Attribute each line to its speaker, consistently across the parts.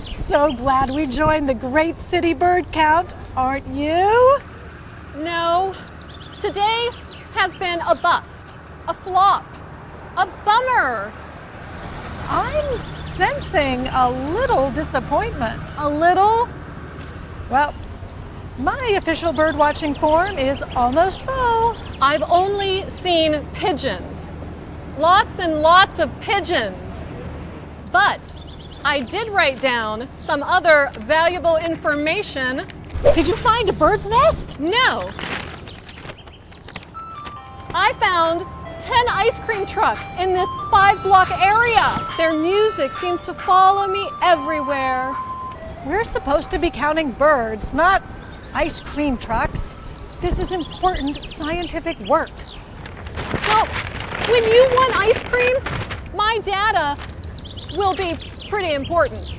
Speaker 1: so glad we joined the Great City Bird Count, aren't you?
Speaker 2: No. Today has been a bust, a flop, a bummer.
Speaker 1: I'm sensing a little disappointment.
Speaker 2: A little?
Speaker 1: Well, my official bird watching form is almost full.
Speaker 2: I've only seen pigeons. Lots and lots of pigeons. But I did write down some other valuable information.
Speaker 1: Did you find a bird's nest?
Speaker 2: No. I found 10 ice cream trucks in this 5-block area. Their music seems to follow me everywhere.
Speaker 1: We're supposed to be counting birds, not ice cream trucks. This is important scientific work.
Speaker 2: Well, when you want ice cream, my data will be pretty important.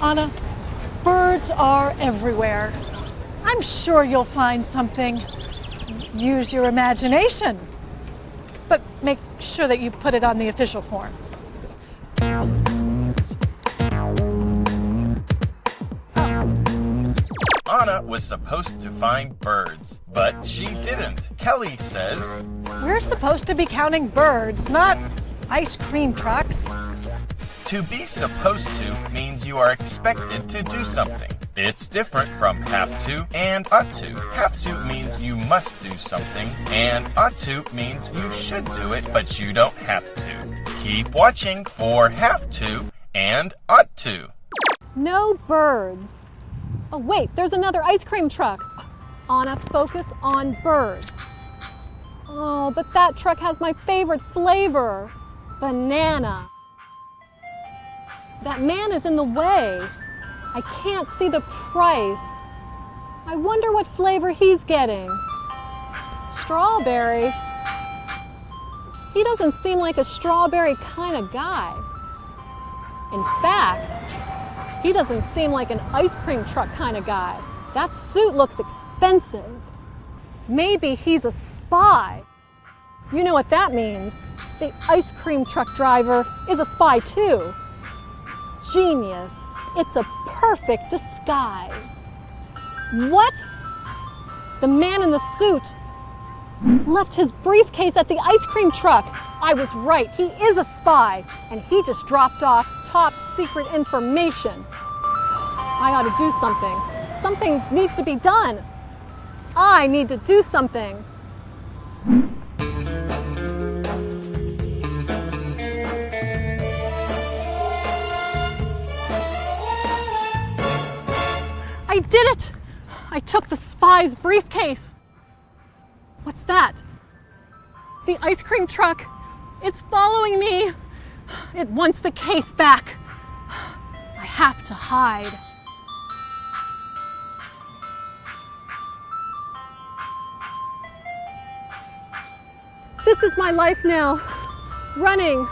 Speaker 1: Anna, birds are everywhere. I'm sure you'll find something. Use your imagination. But make sure that you put it on the official form.
Speaker 3: Anna was supposed to find birds, but she didn't. Kelly says,
Speaker 1: We're supposed to be counting birds, not ice cream trucks.
Speaker 3: to be supposed to means you are expected to do something. It's different from have to and ought to. Have to means you must do something, and ought to means you should do it, but you don't have to. Keep watching for have to and ought to.
Speaker 2: No birds. Oh wait, there's another ice cream truck. Anna, focus on birds. Oh, but that truck has my favorite flavor, banana. That man is in the way. I can't see the price. I wonder what flavor he's getting. Strawberry. He doesn't seem like a strawberry kind of guy. In fact, he doesn't seem like an ice cream truck kind of guy. That suit looks expensive. Maybe he's a spy. You know what that means. The ice cream truck driver is a spy too. Genius. It's a perfect disguise. What? The man in the suit left his briefcase at the ice cream truck. I was right. He is a spy, and he just dropped off top secret information. I ought to do something. Something needs to be done. I need to do something. I did it! I took the spy's briefcase. What's that? The ice cream truck. It's following me. It wants the case back. I have to hide. This is my life now. Running,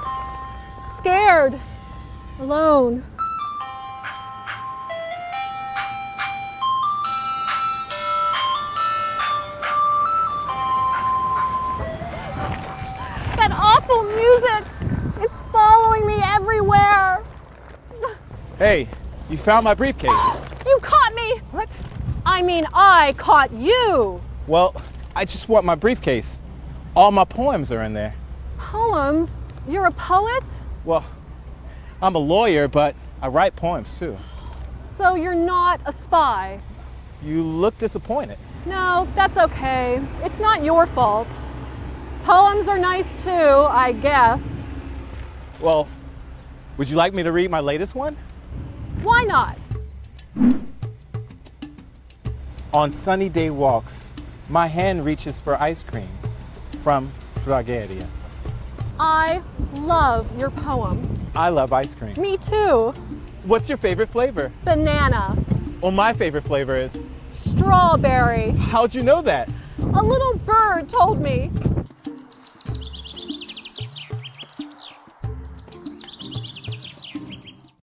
Speaker 2: scared, alone. That awful music! It's following me everywhere!
Speaker 4: Hey, you found my briefcase.
Speaker 2: You caught me!
Speaker 4: What?
Speaker 2: I mean, I caught you!
Speaker 4: Well, I just want my briefcase. All my poems are in there.
Speaker 2: Poems? You're a poet?
Speaker 4: Well, I'm a lawyer, but I write poems too.
Speaker 2: So you're not a spy?
Speaker 4: You look disappointed.
Speaker 2: No, that's okay. It's not your fault. Poems are nice too, I guess.
Speaker 4: Well, would you like me to read my latest one?
Speaker 2: Why not?
Speaker 4: On sunny day walks, my hand reaches for ice cream from Fragaria.
Speaker 2: I love your poem.
Speaker 4: I love ice cream.
Speaker 2: Me too.
Speaker 4: What's your favorite flavor?
Speaker 2: Banana.
Speaker 4: Well, my favorite flavor is...
Speaker 2: Strawberry.
Speaker 4: How'd you know that?
Speaker 2: A little bird told me.